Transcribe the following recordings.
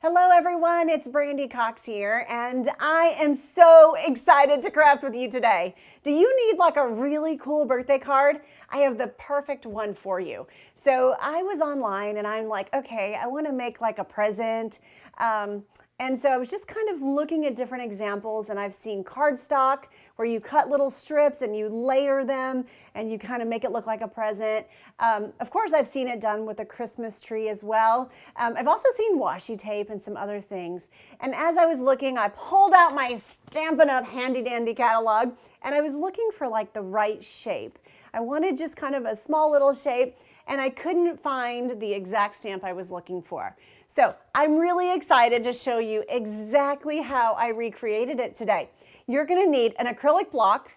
Hello everyone, it's Brandy Cox here, and I am so excited to craft with you today. Do you need like a really cool birthday card? I have the perfect one for you. So I was online and I'm like, okay, I want to make like a present. And so I was just kind of looking at different examples, and I've seen cardstock where you cut little strips and you layer them and you kind of make it look like a present. Of course, I've seen it done with a Christmas tree as well. I've also seen washi tape and some other things. And as I was looking, I pulled out my Stampin' Up! Handy Dandy catalog, and I was looking for like the right shape. I wanted just kind of a small little shape, and I couldn't find the exact stamp I was looking for. So I'm really excited to show you exactly how I recreated it today. You're gonna need an acrylic block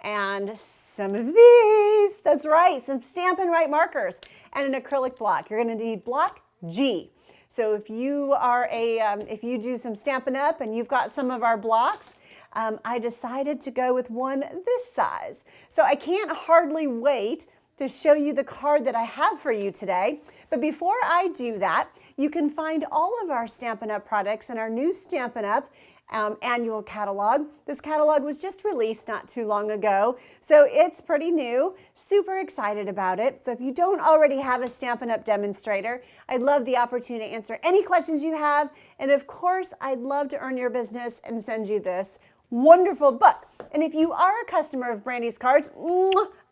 and some of these, that's right, some Stampin' Right markers and an acrylic block. You're gonna need block G. So if you are if you do some Stampin' Up! And you've got some of our blocks, I decided to go with one this size. So I can't hardly wait to show you the card that I have for you today. But before I do that, you can find all of our Stampin' Up! Products in our new Stampin' Up! Annual catalog. This catalog was just released not too long ago, so it's pretty new. Super excited about it. So if you don't already have a Stampin' Up! Demonstrator, I'd love the opportunity to answer any questions you have. And of course, I'd love to earn your business and send you this wonderful book. And if you are a customer of Brandy's Cards,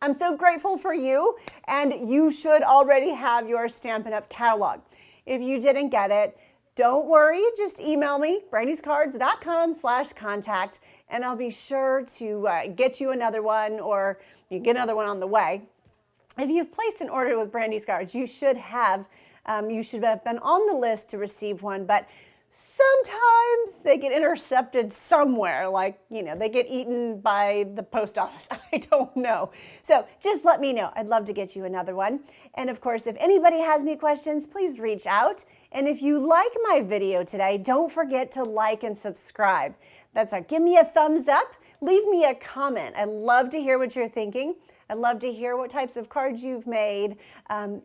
I'm so grateful for you, and you should already have your Stampin' Up! Catalog. If you didn't get it, don't worry, just email me, brandyscards.com/contact, and I'll be sure to get you another one, or you get another one on the way. If you've placed an order with Brandy's Cards, you should have been on the list to receive one, but sometimes they get intercepted somewhere, like, they get eaten by the post office. I don't know. So just let me know. I'd love to get you another one. And of course, if anybody has any questions, please reach out. And if you like my video today, don't forget to like and subscribe. That's right. Give me a thumbs up. Leave me a comment. I love to hear what you're thinking. I'd love to hear what types of cards you've made.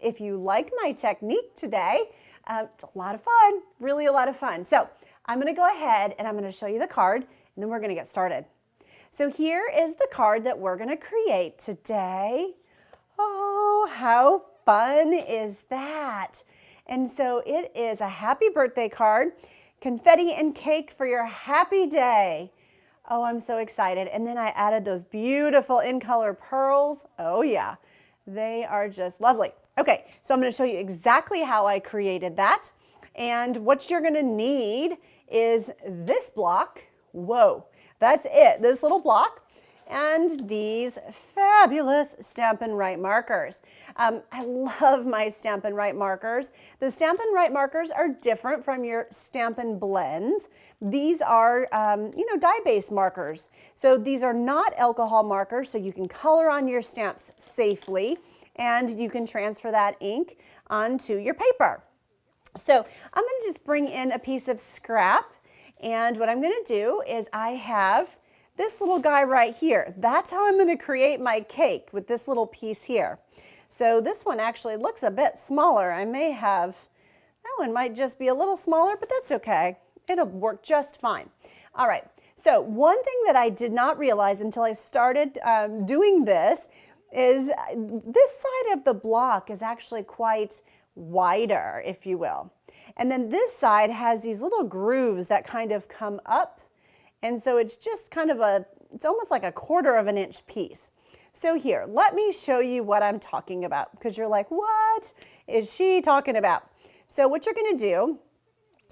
If you like my technique today, it's a lot of fun, really a lot of fun. So I'm going to go ahead and I'm going to show you the card, and then we're going to get started. So here is the card that we're going to create today. Oh, how fun is that? And so it is a happy birthday card, confetti and cake for your happy day. Oh, I'm so excited. And then I added those beautiful in-color pearls. Oh yeah, they are just lovely. Okay, so I'm going to show you exactly how I created that. And what you're going to need is this block. Whoa, that's it, this little block. And these fabulous Stampin' Right markers. I love my Stampin' Right markers. The Stampin' Right markers are different from your Stampin' Blends. These are, dye-based markers. So these are not alcohol markers, so you can color on your stamps safely, and you can transfer that ink onto your paper. So I'm going to just bring in a piece of scrap, and what I'm going to do is I have this little guy right here. That's how I'm going to create my cake, with this little piece here. So this one actually looks a bit smaller. That one might just be a little smaller, but that's okay. It'll work just fine. All right, so one thing that I did not realize until I started doing this is this side of the block is actually quite wider, if you will. And then this side has these little grooves that kind of come up. And so it's just kind of it's almost like a 1/4 of an inch piece. So here, let me show you what I'm talking about, because you're like, what is she talking about? So what you're going to do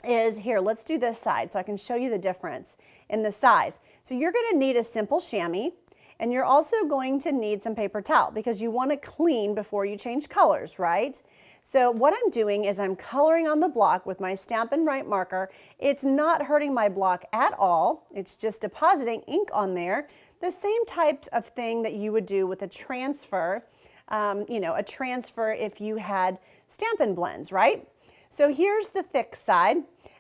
is, here, let's do this side so I can show you the difference in the size. So you're going to need a simple chamois, and you're also going to need some paper towel, because you want to clean before you change colors, right? So what I'm doing is I'm coloring on the block with my Stampin' Right marker. It's not hurting my block at all. It's just depositing ink on there, the same type of thing that you would do with a transfer, a transfer if you had Stampin' Blends, right? So here's the thick side.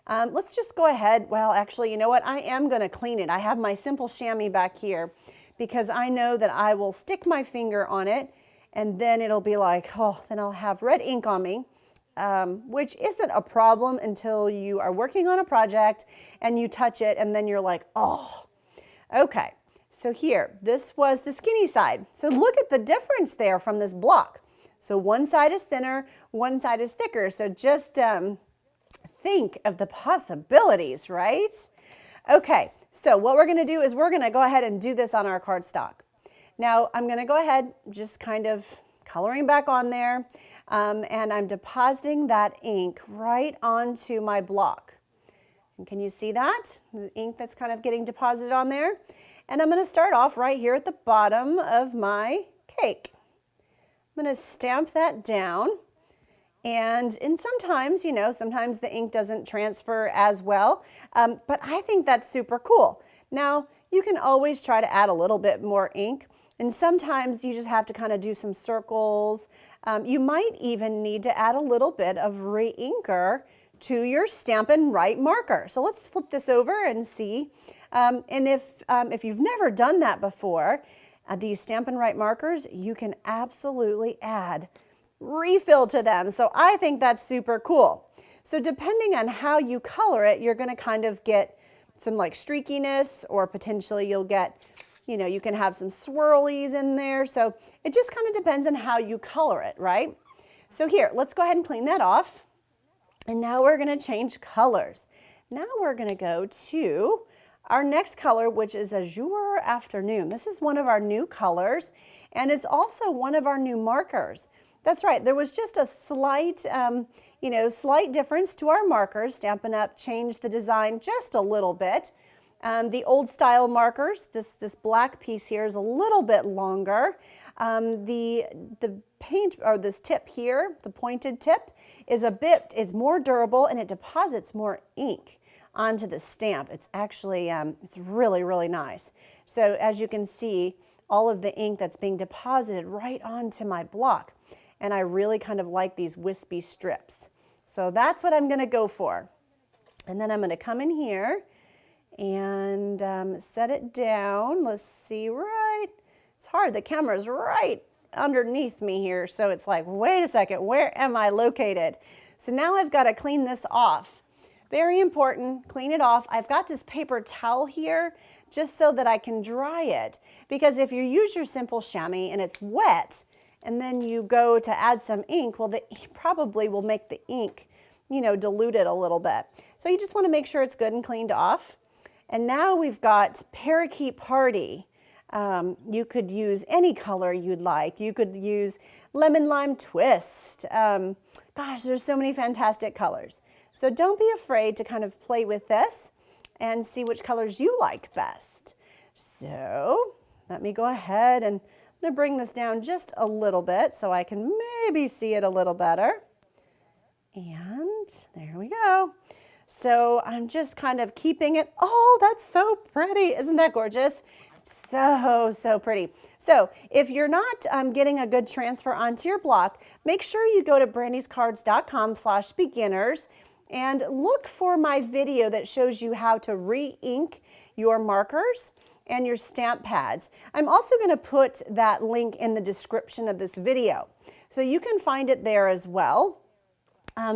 Let's just go ahead. Well, actually, you know what? I am going to clean it. I have my simple chamois back here, because I know that I will stick my finger on it, and then it'll be like, oh, then I'll have red ink on me. which isn't a problem until you are working on a project and you touch it and then you're like, oh, okay. So here, this was the skinny side. So look at the difference there from this block. So one side is thinner, one side is thicker. So just think of the possibilities, right? Okay, so what we're gonna do is we're gonna go ahead and do this on our cardstock. Now I'm gonna go ahead, just kind of coloring back on there, and I'm depositing that ink right onto my block. And can you see that? The ink that's kind of getting deposited on there. And I'm gonna start off right here at the bottom of my cake. I'm gonna stamp that down. And sometimes, you know, sometimes the ink doesn't transfer as well, but I think that's super cool. Now, you can always try to add a little bit more ink, and sometimes you just have to kind of do some circles. You might even need to add a little bit of re-inker to your Stampin' Write marker. So let's flip this over and see. And if you've never done that before, these Stampin' Write markers, you can absolutely add refill to them. So I think that's super cool. So depending on how you color it, you're going to kind of get some like streakiness, or potentially you'll get, you know, you can have some swirlies in there. So it just kind of depends on how you color it, right? So here, let's go ahead and clean that off. And now we're going to change colors. Now we're going to go to our next color, which is Azure Afternoon. This is one of our new colors, and it's also one of our new markers. That's right, there was just a slight, slight difference to our markers. Stampin' Up! Changed the design just a little bit. The old style markers, this black piece here is a little bit longer. The paint, or this tip here, the pointed tip, is more durable, and it deposits more ink onto the stamp. It's actually, it's really, really nice. So as you can see, all of the ink that's being deposited right onto my block. And I really kind of like these wispy strips. So that's what I'm gonna go for. And then I'm gonna come in here and set it down. Let's see, right, it's hard, the camera's right underneath me here. So it's like, wait a second, where am I located? So now I've gotta clean this off. Very important, clean it off. I've got this paper towel here just so that I can dry it. Because if you use your simple chamois and it's wet, and then you go to add some ink, well, probably will make the ink, you know, diluted a little bit. So you just want to make sure it's good and cleaned off. And now we've got Parakeet Party. You could use any color you'd like. You could use Lemon Lime Twist. Gosh, there's so many fantastic colors. So don't be afraid to kind of play with this and see which colors you like best. So let me go ahead and I'm gonna bring this down just a little bit so I can maybe see it a little better. And there we go. So I'm just kind of keeping it. Oh, that's so pretty. Isn't that gorgeous? It's so, so pretty. So if you're not getting a good transfer onto your block, make sure you go to brandyscards.com/beginners and look for my video that shows you how to re-ink your markers and your stamp pads. I'm also going to put that link in the description of this video, so you can find it there as well.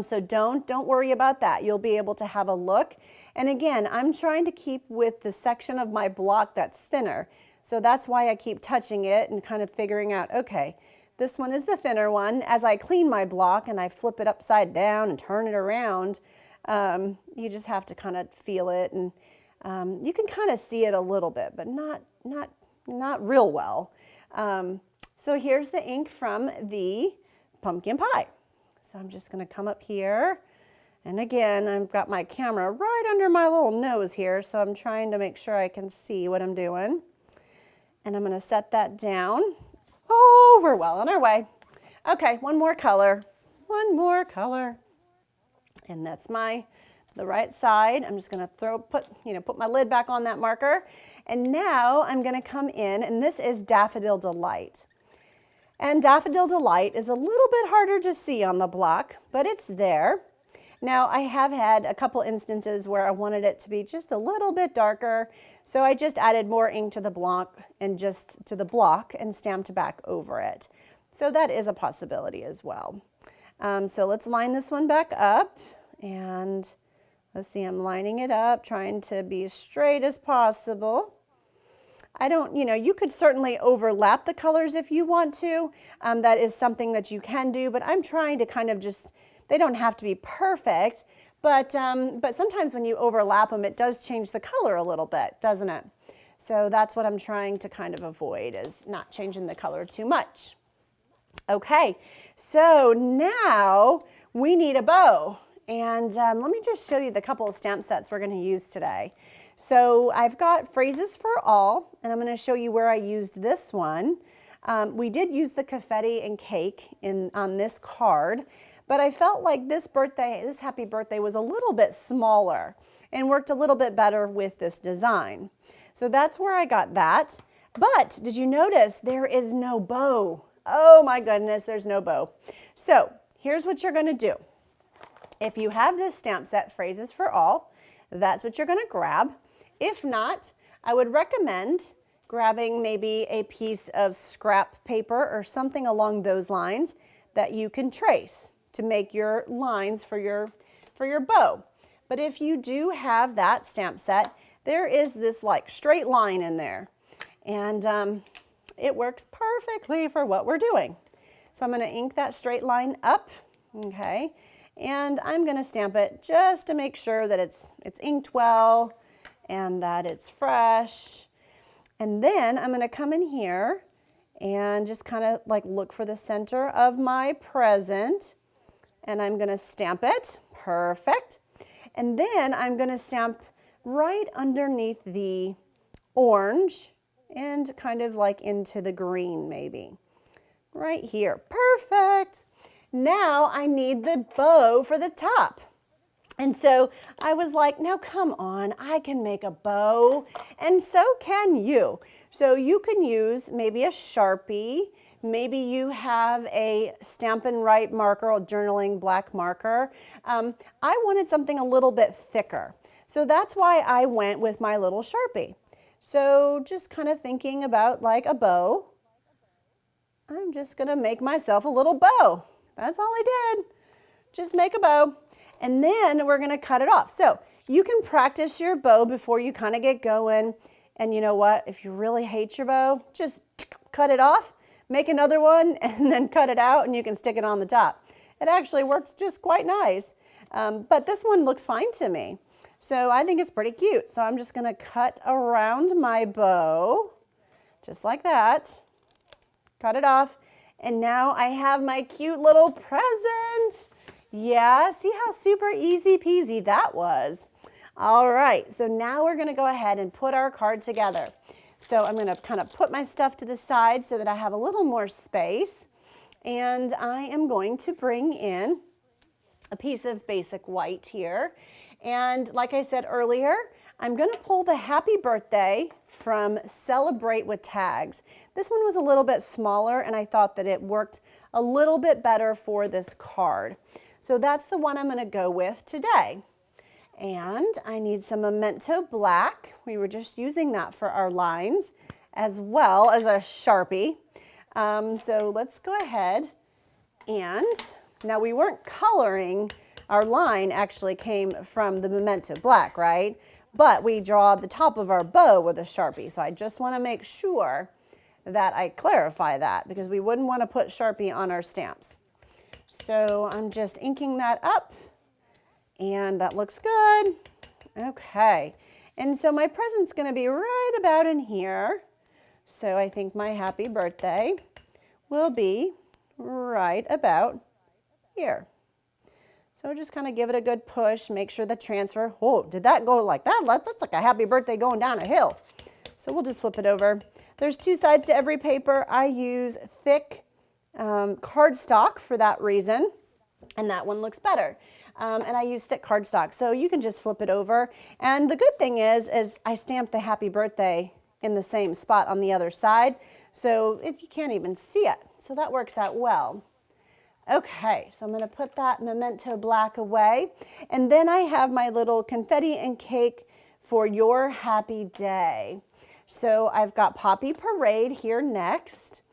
So don't worry about that. You'll be able to have a look. And again, I'm trying to keep with the section of my block that's thinner. So that's why I keep touching it and kind of figuring out, okay, this one is the thinner one. As I clean my block and I flip it upside down and turn it around, you just have to kind of feel it, and you can kind of see it a little bit, but not real well. So here's the ink from the pumpkin pie. So I'm just going to come up here, and again, I've got my camera right under my little nose here, so I'm trying to make sure I can see what I'm doing. And I'm going to set that down. Oh, we're well on our way. Okay, one more color, and that's the right side. I'm just going to put my lid back on that marker. And now I'm going to come in, and this is Daffodil Delight. And Daffodil Delight is a little bit harder to see on the block, but it's there. Now, I have had a couple instances where I wanted it to be just a little bit darker, so I just added more ink to the block and stamped back over it. So that is a possibility as well. So let's line this one back up, and let's see, I'm lining it up, trying to be as straight as possible. You could certainly overlap the colors if you want to. That is something that you can do, but I'm trying to kind of they don't have to be perfect, but sometimes when you overlap them, it does change the color a little bit, doesn't it? So that's what I'm trying to kind of avoid, is not changing the color too much. Okay, so now we need a bow. And let me just show you the couple of stamp sets we're going to use today. So I've got Phrases for All, and I'm going to show you where I used this one. We did use the confetti and cake on this card, but I felt like this happy birthday was a little bit smaller and worked a little bit better with this design. So that's where I got that. But did you notice there is no bow? Oh my goodness, there's no bow. So here's what you're going to do. If you have this stamp set, Phrases for All, that's what you're going to grab. If not, I would recommend grabbing maybe a piece of scrap paper or something along those lines that you can trace to make your lines for your bow. But if you do have that stamp set, there is this like straight line in there, and it works perfectly for what we're doing. So I'm going to ink that straight line up, okay? And I'm going to stamp it just to make sure that it's inked well and that it's fresh. And then I'm going to come in here and just kind of like look for the center of my present, and I'm going to stamp it. Perfect. And then I'm going to stamp right underneath the orange and kind of like into the green maybe. Right here. Perfect. Now I need the bow for the top. And so I was like, now come on, I can make a bow, and so can you. So you can use maybe a Sharpie, maybe you have a Stampin' Write marker or journaling black marker. I wanted something a little bit thicker. So that's why I went with my little Sharpie. So just kind of thinking about like a bow, I'm just gonna make myself a little bow. That's all I did, just make a bow. And then we're gonna cut it off. So you can practice your bow before you kind of get going. And you know what, if you really hate your bow, just cut it off, make another one, and then cut it out, and you can stick it on the top. It actually works just quite nice. But this one looks fine to me. So I think it's pretty cute. So I'm just gonna cut around my bow, just like that. Cut it off. And now I have my cute little present. Yeah, see how super easy peasy that was? All right, so now we're gonna go ahead and put our card together. So I'm gonna kind of put my stuff to the side so that I have a little more space. And I am going to bring in a piece of basic white here. And like I said earlier, I'm gonna pull the happy birthday from Celebrate with Tags. This one was a little bit smaller, and I thought that it worked a little bit better for this card. So that's the one I'm going to go with today. And I need some Memento Black. We were just using that for our lines, as well as a Sharpie. So let's go ahead, and now we weren't coloring. Our line actually came from the Memento Black, right? But we draw the top of our bow with a Sharpie. So I just want to make sure that I clarify that, because we wouldn't want to put Sharpie on our stamps. So I'm just inking that up, and that looks good. Okay, and so my present's going to be right about in here. So I think my happy birthday will be right about here. So just kind of give it a good push, make sure the transfer, oh, did that go like that? That's like a happy birthday going down a hill. So we'll just flip it over. There's two sides to every paper. I use thick cardstock for that reason, and that one looks better. And I use thick cardstock, so you can just flip it over. And the good thing is I stamped the happy birthday in the same spot on the other side, so if you can't even see it. So that works out well. Okay, so I'm going to put that Memento Black away, and then I have my little confetti and cake for your happy day. So I've got Poppy Parade here next,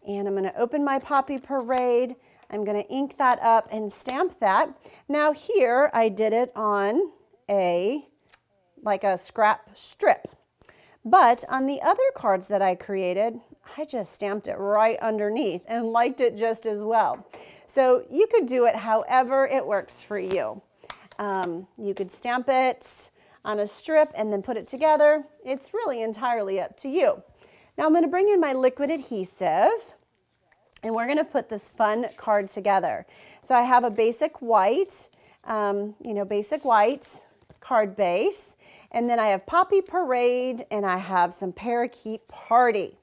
and I'm going to open my Poppy Parade. I'm going to ink that up and stamp that. Now here I did it on like a scrap strip. But on the other cards that I created, I just stamped it right underneath and liked it just as well. So you could do it however it works for you. You could stamp it on a strip and then put it together. It's really entirely up to you. Now I'm going to bring in my liquid adhesive and we're going to put this fun card together. So I have a basic white, basic white card base, and then I have Poppy Parade and I have some Parakeet Party.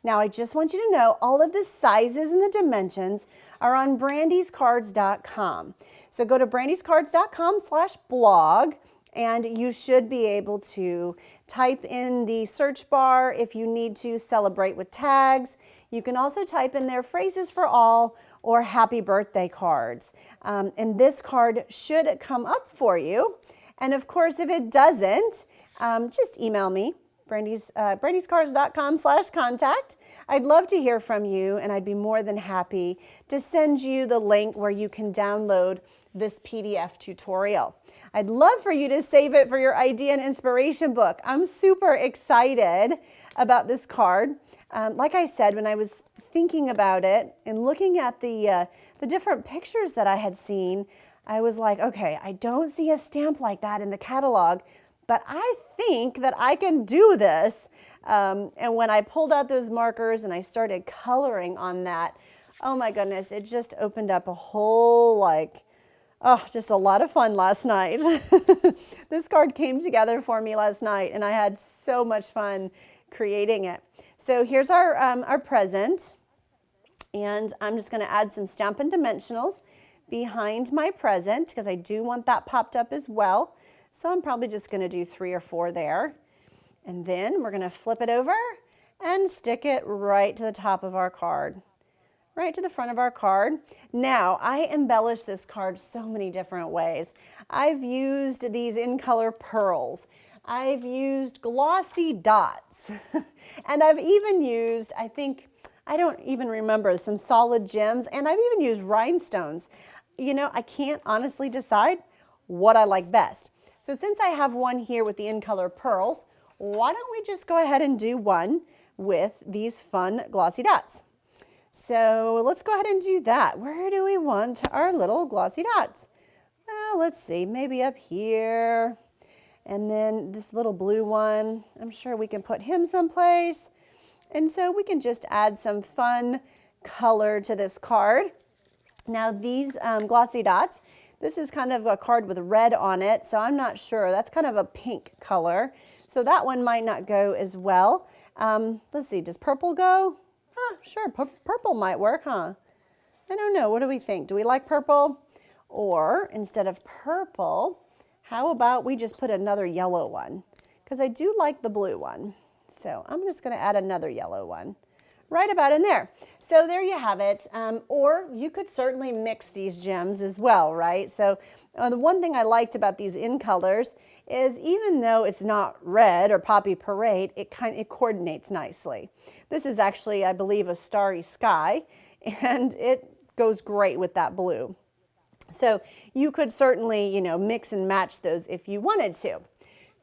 Now I just want you to know all of the sizes and the dimensions are on BrandysCards.com. So go to BrandysCards.com/blog and you should be able to type in the search bar if you need to celebrate with tags. You can also type in there phrases for all or happy birthday cards. And this card should come up for you. And of course, if it doesn't, just email me, BrandysCards.com/contact. I'd love to hear from you and I'd be more than happy to send you the link where you can download this PDF tutorial. I'd love for you to save it for your idea and inspiration book. I'm super excited about this card. Like I said, when I was thinking about it and looking at the different pictures that I had seen, I was like, okay, I don't see a stamp like that in the catalog, but I think that I can do this. And when I pulled out those markers and I started coloring on that, oh my goodness, it just opened up a whole just a lot of fun last night. This card came together for me last night and I had so much fun creating it. So here's our present, and I'm just going to add some Stampin' Dimensionals behind my present because I do want that popped up as well. So I'm probably just going to do 3 or 4 there. And then we're going to flip it over and stick it right to the top of our card, right to the front of our card. Now, I embellish this card so many different ways. I've used these in color pearls. I've used glossy dots. And I've even used, I don't even remember, some solid gems. And I've even used rhinestones. You know, I can't honestly decide what I like best. So since I have one here with the in color pearls, why don't we just go ahead and do one with these fun glossy dots? So let's go ahead and do that. Where do we want our little glossy dots? Well, let's see, maybe up here. And then this little blue one, I'm sure we can put him someplace. And so we can just add some fun color to this card. Now these glossy dots, this is kind of a card with red on it, so I'm not sure. That's kind of a pink color. So that one might not go as well. Let's see, does purple go? Sure, purple might work, huh? I don't know, what do we think? Do we like purple? Or instead of purple, how about we just put another yellow one? Because I do like the blue one. So I'm just going to add another yellow one right about in there. So there you have it. Or you could certainly mix these gems as well, right? So the one thing I liked about these in colors is even though it's not red or Poppy Parade, it coordinates nicely. This is actually, I believe, a Starry Sky, and it goes great with that blue. So you could certainly, mix and match those if you wanted to.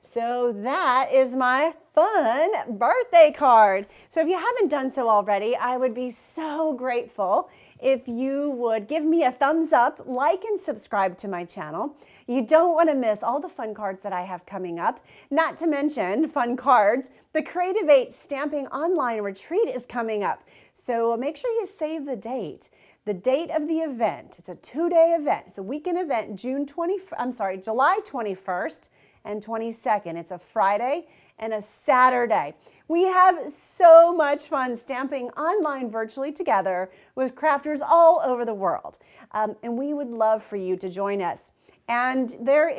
So that is my fun birthday card. So if you haven't done so already, I would be so grateful if you would give me a thumbs up, like and subscribe to my channel. You don't want to miss all the fun cards that I have coming up. Not to mention fun cards, the Creative 8 Stamping Online Retreat is coming up. So make sure you save the date. The date of the event, it's a 2-day event. It's a weekend event, July 21st and 22nd. It's a Friday and a Saturday. We have so much fun stamping online virtually together with crafters all over the world. And we would love for you to join us. And there,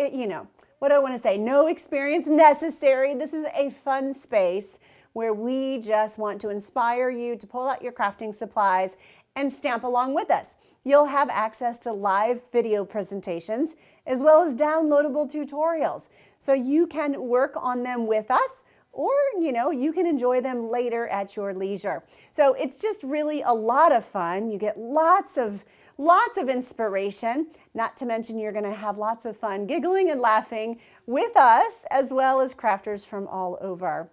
what I want to say, no experience necessary. This is a fun space where we just want to inspire you to pull out your crafting supplies and stamp along with us. You'll have access to live video presentations as well as downloadable tutorials. So you can work on them with us, or you can enjoy them later at your leisure. So it's just really a lot of fun. You get lots of lots of inspiration, not to mention you're going to have lots of fun giggling and laughing with us, as well as crafters from all over.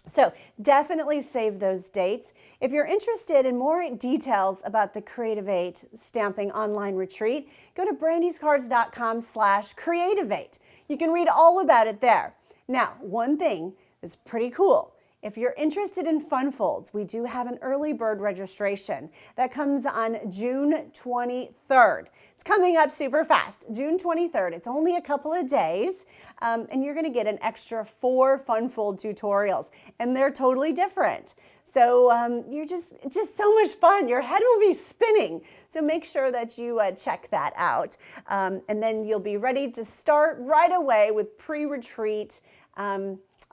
So definitely save those dates. If you're interested in more details about the Creative 8 Stamping Online Retreat, go to BrandysCards.com/Creative8. You can read all about it there. Now, one thing that's pretty cool. If you're interested in fun folds, we do have an early bird registration that comes on June 23rd. It's coming up super fast, June 23rd. It's only a couple of days, and you're going to get an extra 4 fun fold tutorials, and they're totally different. So it's just so much fun. Your head will be spinning. So make sure that you check that out, and then you'll be ready to start right away with pre-retreat.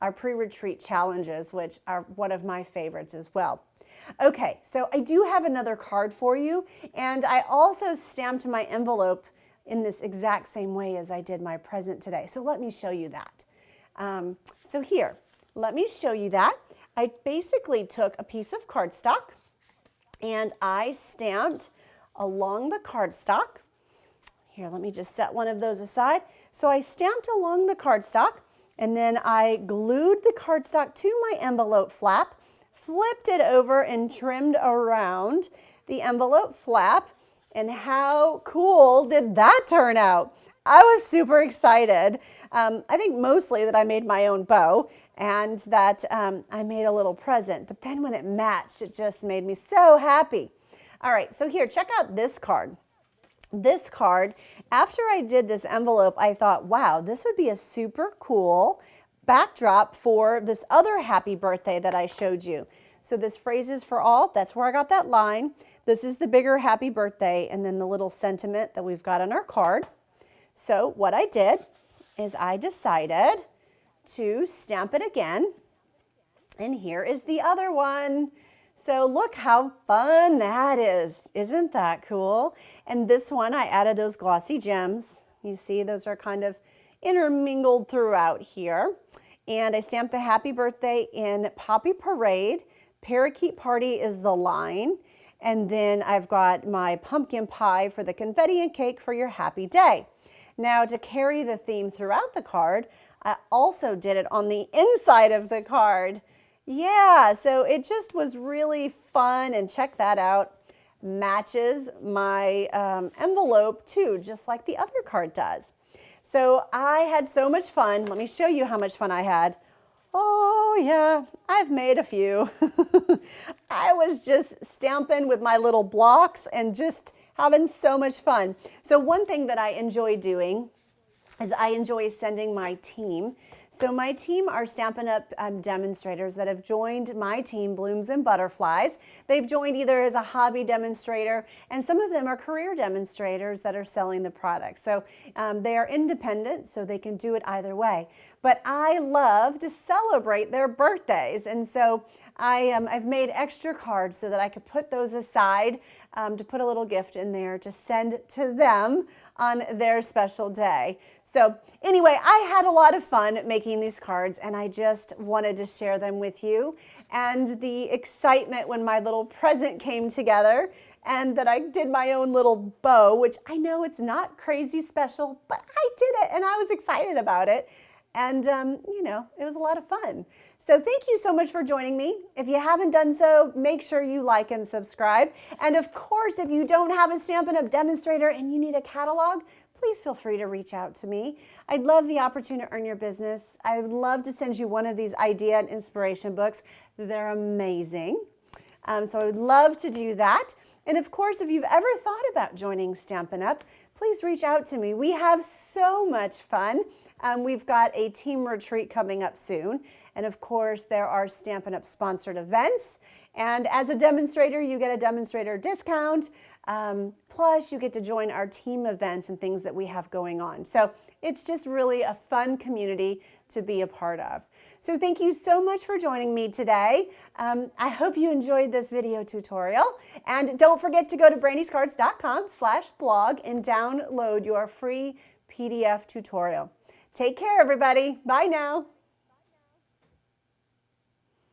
Our pre-retreat challenges, which are one of my favorites as well. Okay, so I do have another card for you, and I also stamped my envelope in this exact same way as I did my present today. So let me show you that. So here, let me show you that. I basically took a piece of cardstock and I stamped along the cardstock. Here, let me just set one of those aside. So I stamped along the cardstock, and then I glued the cardstock to my envelope flap, flipped it over and trimmed around the envelope flap. And how cool did that turn out? I was super excited. I think mostly that I made my own bow and that I made a little present. But then when it matched, it just made me so happy. All right, so here, check out this card. This card, after I did this envelope, I thought, wow, this would be a super cool backdrop for this other happy birthday that I showed you. So this phrases for all, that's where I got that line. This is the bigger happy birthday, and then the little sentiment that we've got on our card. So what I did is I decided to stamp it again, and here is the other one. So look how fun that is. Isn't that cool? And this one, I added those glossy gems. You see, those are kind of intermingled throughout here. And I stamped the happy birthday in Poppy Parade. Parakeet Party is the line. And then I've got my pumpkin pie for the confetti and cake for your happy day. Now, to carry the theme throughout the card, I also did it on the inside of the card. Yeah, so it just was really fun, and check that out. Matches my envelope too, just like the other card does. So I had so much fun. Let me show you how much fun I had. Oh yeah, I've made a few. I was just stamping with my little blocks and just having so much fun. So one thing that I enjoy doing is I enjoy sending my team. So my team are Stampin' Up! Demonstrators that have joined my team, Blooms and Butterflies. They've joined either as a hobby demonstrator, and some of them are career demonstrators that are selling the product. So they are independent, so they can do it either way. But I love to celebrate their birthdays, and so I've made extra cards so that I could put those aside to put a little gift in there to send to them on their special day. So anyway, I had a lot of fun making these cards, and I just wanted to share them with you. And the excitement when my little present came together, and that I did my own little bow, which I know it's not crazy special, but I did it and I was excited about it. And, you know, it was a lot of fun. So thank you so much for joining me. If you haven't done so, make sure you like and subscribe. And of course, if you don't have a Stampin' Up! Demonstrator and you need a catalog, please feel free to reach out to me. I'd love the opportunity to earn your business. I'd love to send you one of these idea and inspiration books. They're amazing. So I would love to do that. And of course, if you've ever thought about joining Stampin' Up!, please reach out to me. We have so much fun. We've got a team retreat coming up soon. And of course, there are Stampin' Up! Sponsored events. And as a demonstrator, you get a demonstrator discount. Plus, you get to join our team events and things that we have going on. So it's just really a fun community to be a part of. So thank you so much for joining me today. I hope you enjoyed this video tutorial. And don't forget to go to BrandysCards.com/blog and download your free PDF tutorial. Take care, everybody. Bye now.